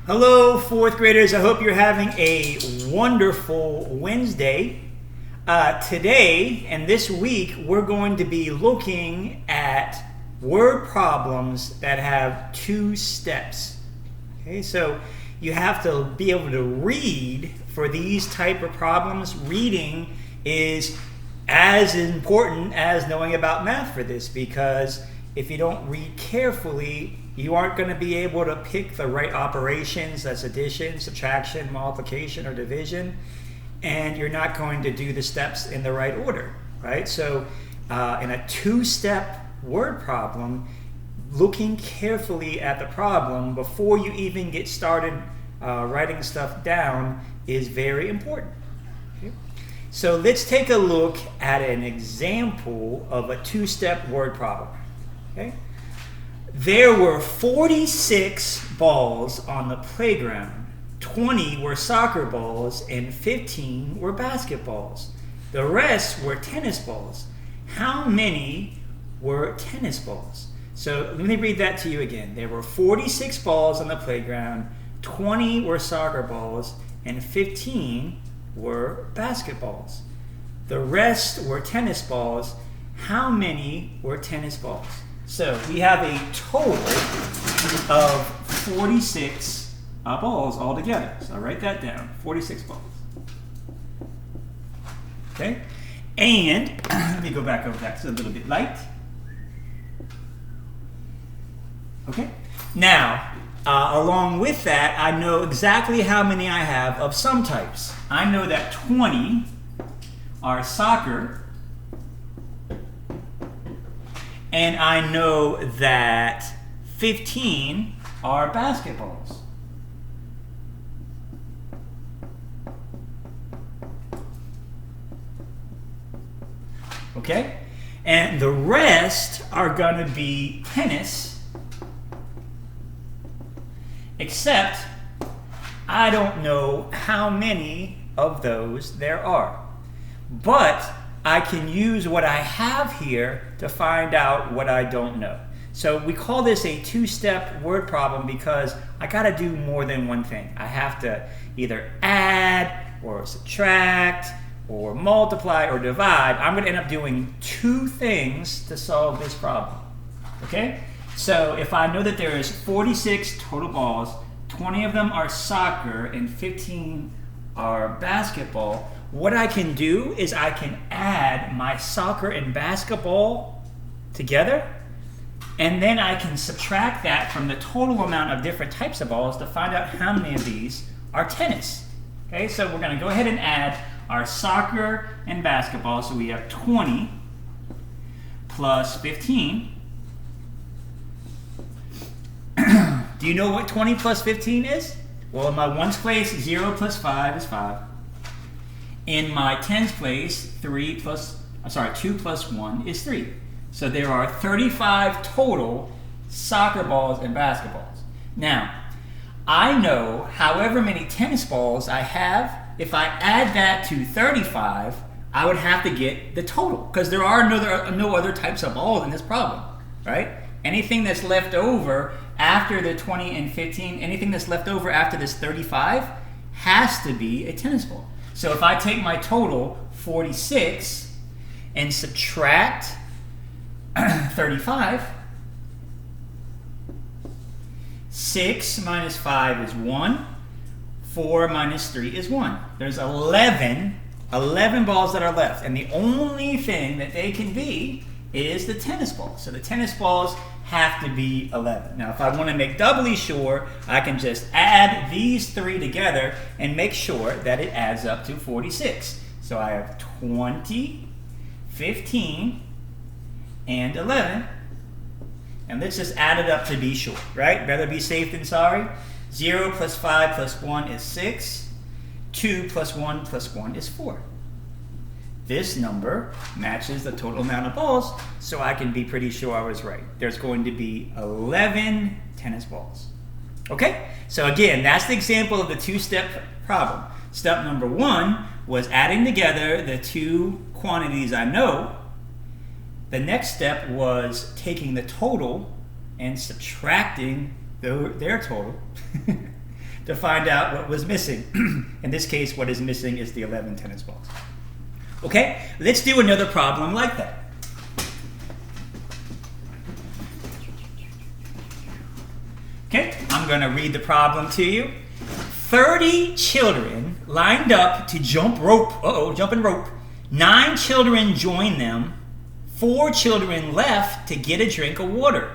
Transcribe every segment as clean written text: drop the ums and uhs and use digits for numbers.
Hello, fourth graders. I hope you're having a wonderful Wednesday. Today and this week, we're going to be looking at word problems that have two steps. Okay, so you have to be able to read for these type of problems. Reading is as important as knowing about math for this, because if you don't read carefully, you aren't going to be able to pick the right operations, that's addition, subtraction, multiplication, or division, and you're not going to do the steps in the right order, right? So in a two-step word problem, looking carefully at the problem before you even get started writing stuff down is very important. Okay? So let's take a look at an example of a two-step word problem. Okay? There were 46 balls on the playground. 20 were soccer balls and 15 were basketballs. The rest were tennis balls. How many were tennis balls? So let me read that to you again. There were 46 balls on the playground. 20 were soccer balls and 15 were basketballs. The rest were tennis balls. How many were tennis balls? So we have a total of 46 balls altogether. So I'll write that down, 46 balls. Okay? And let me go back over that, it's a little bit light. Okay? Now, along with that, I know exactly how many I have of some types. I know that 20 are soccer, and I know that 15 are basketballs. Okay? And the rest are going to be tennis, except I don't know how many of those there are. But I can use what I have here to find out what I don't know. So we call this a two-step word problem because I got to do more than one thing. I have to either add or subtract or multiply or divide. I'm going to end up doing two things to solve this problem. Okay? So if I know that there is 46 total balls, 20 of them are soccer and 15 are basketball, what I can do is I can add my soccer and basketball together, and then I can subtract that from the total amount of different types of balls to find out how many of these are tennis. Okay, so we're going to go ahead and add our soccer and basketball. So we have 20 plus 15. Do you know what 20 plus 15 is? Well, in my ones place, 0 plus 5 is 5. In my tens place, 2 plus 1 is 3. So there are 35 total soccer balls and basketballs. Now, I know however many tennis balls I have, if I add that to 35, I would have to get the total, because there are no other types of balls in this problem, right? Anything that's left over after the 20 and 15, anything that's left over after this 35 has to be a tennis ball. So if I take my total, 46, and subtract 35, 6 minus 5 is 1, 4 minus 3 is 1. There's 11 balls that are left, and the only thing that they can be is the tennis ball. So the tennis balls have to be 11. Now, if I want to make doubly sure, I can just add these three together and make sure that it adds up to 46. So I have 20, 15, and 11. And let's just add it up to be sure, right? Better be safe than sorry. 0 plus 5 plus 1 is 6. 2 plus 1 plus 1 is 4. This number matches the total amount of balls, so I can be pretty sure I was right. There's going to be 11 tennis balls. Okay? So again, that's the example of the two-step problem. Step number 1 was adding together the two quantities I know. The next step was taking the total and subtracting their total. to find out what was missing. In this case, what is missing is the 11 tennis balls. Okay, let's do another problem like that. Okay, I'm going to read the problem to you. 30 children lined up to jump rope. Jumping rope. 9 children joined them. 4 children left to get a drink of water.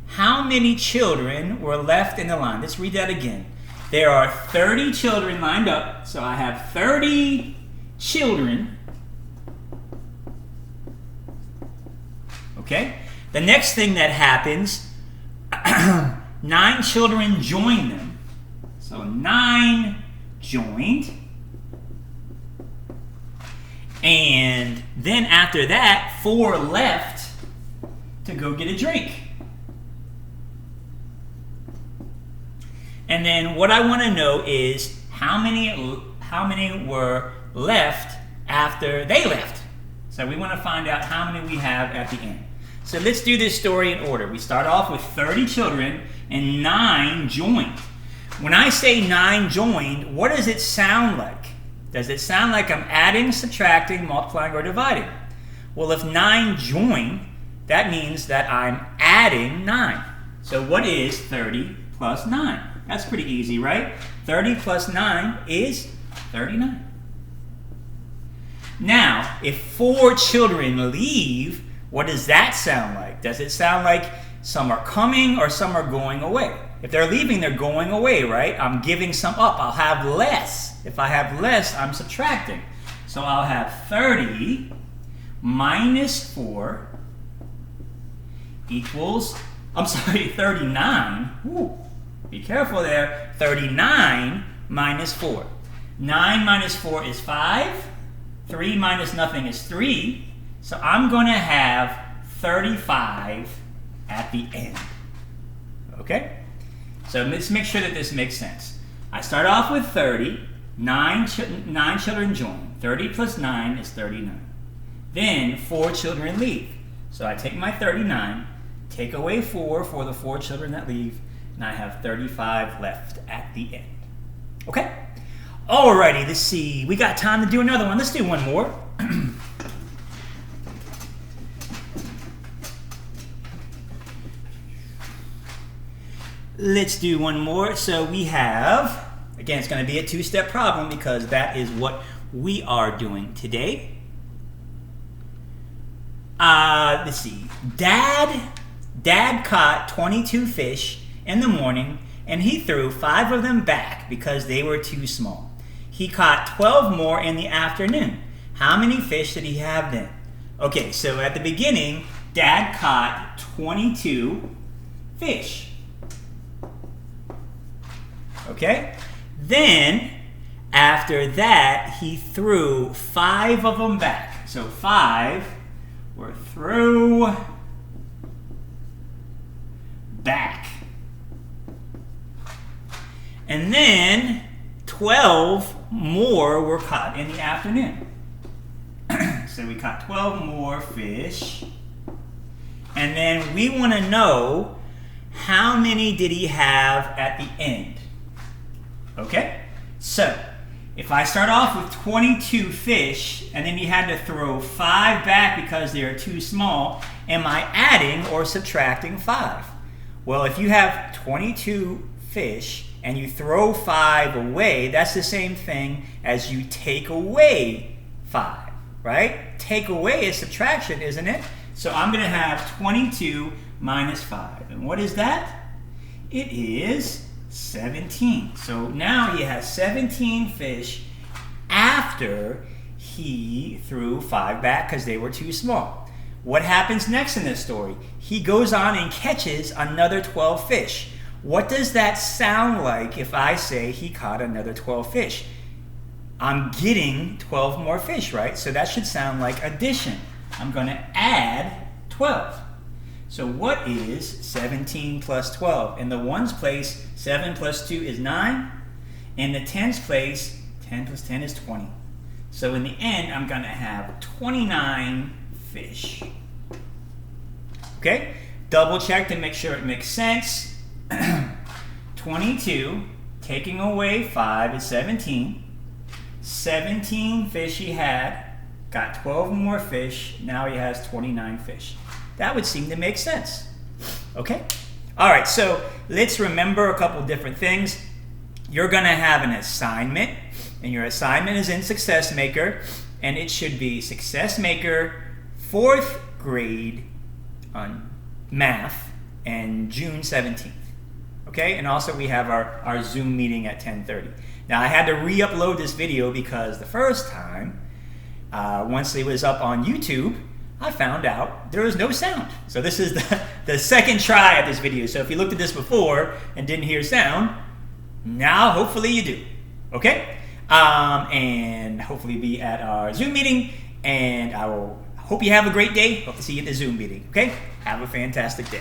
How many children were left in the line? Let's read that again. There are 30 children lined up. So I have 30 children. Okay? The next thing that happens, 9 children join them. So 9 joined. And then after that, 4 left to go get a drink. And then what I want to know is how many were left after they left. So we want to find out how many we have at the end. So let's do this story in order. We start off with 30 children and 9 joined. When I say 9 joined, what does it sound like? Does it sound like I'm adding, subtracting, multiplying, or dividing? Well, if 9 join, that means that I'm adding 9. So what is 30 plus 9? That's pretty easy, right? 30 plus 9 is 39. Now, if 4 children leave, what does that sound like? Does it sound like some are coming or some are going away? If they're leaving, they're going away, right? I'm giving some up. I'll have less. If I have less, I'm subtracting. So I'll have 30 minus 4 equals, 39. Ooh, be careful there. 39 minus 4. 9 minus 4 is 5. 3 minus nothing is 3. So I'm going to have 35 at the end. Okay? So let's make sure that this makes sense. I start off with 30. 9 children join. 30 plus 9 is 39. Then 4 children leave. So I take my 39, take away 4 for the 4 children that leave, and I have 35 left at the end. Okay? Alrighty, let's see. We got time to do another one. Let's do one more. Let's do one more. So we have, again, it's going to be a 2-step problem because that is what we are doing today. Let's see. Dad caught 22 fish in the morning and he threw 5 of them back because they were too small. He caught 12 more in the afternoon. How many fish did he have then? Okay, so at the beginning, Dad caught 22 fish. Okay? Then, after that, he threw 5 of them back. So 5 were threw back. And then 12 more were caught in the afternoon. So we caught 12 more fish. And then we want to know how many did he have at the end. Okay? So, if I start off with 22 fish and then you had to throw 5 back because they're too small, am I adding or subtracting 5? Well, if you have 22 fish and you throw 5 away, that's the same thing as you take away 5, right? Take away is subtraction, isn't it? So I'm going to have 22 minus 5. And what is that? It is 17. So now he has 17 fish after he threw 5 back because they were too small. What happens next in this story? He goes on and catches another 12 fish. What does that sound like if I say he caught another 12 fish? I'm getting 12 more fish, right? So that should sound like addition. I'm going to add 12. So what is 17 plus 12? In the ones place, 7 plus 2 is 9. In the tens place, 10 plus 10 is 20. So in the end, I'm going to have 29 fish. Okay? Double check to make sure it makes sense. 22 taking away 5 is 17. 17 fish he had, got 12 more fish, now he has 29 fish. That would seem to make sense. Okay? All right, so let's remember a couple different things. You're going to have an assignment, and your assignment is in Success Maker, and it should be Success Maker 4th grade on math and June 17th. Okay, and also we have our Zoom meeting at 10:30. Now I had to re-upload this video because the first time, once it was up on YouTube, I found out there was no sound. So this is the second try at this video. So if you looked at this before and didn't hear sound, now hopefully you do. Okay? And hopefully be at our Zoom meeting, and I will hope you have a great day. Hope to see you at the Zoom meeting. Okay? Have a fantastic day.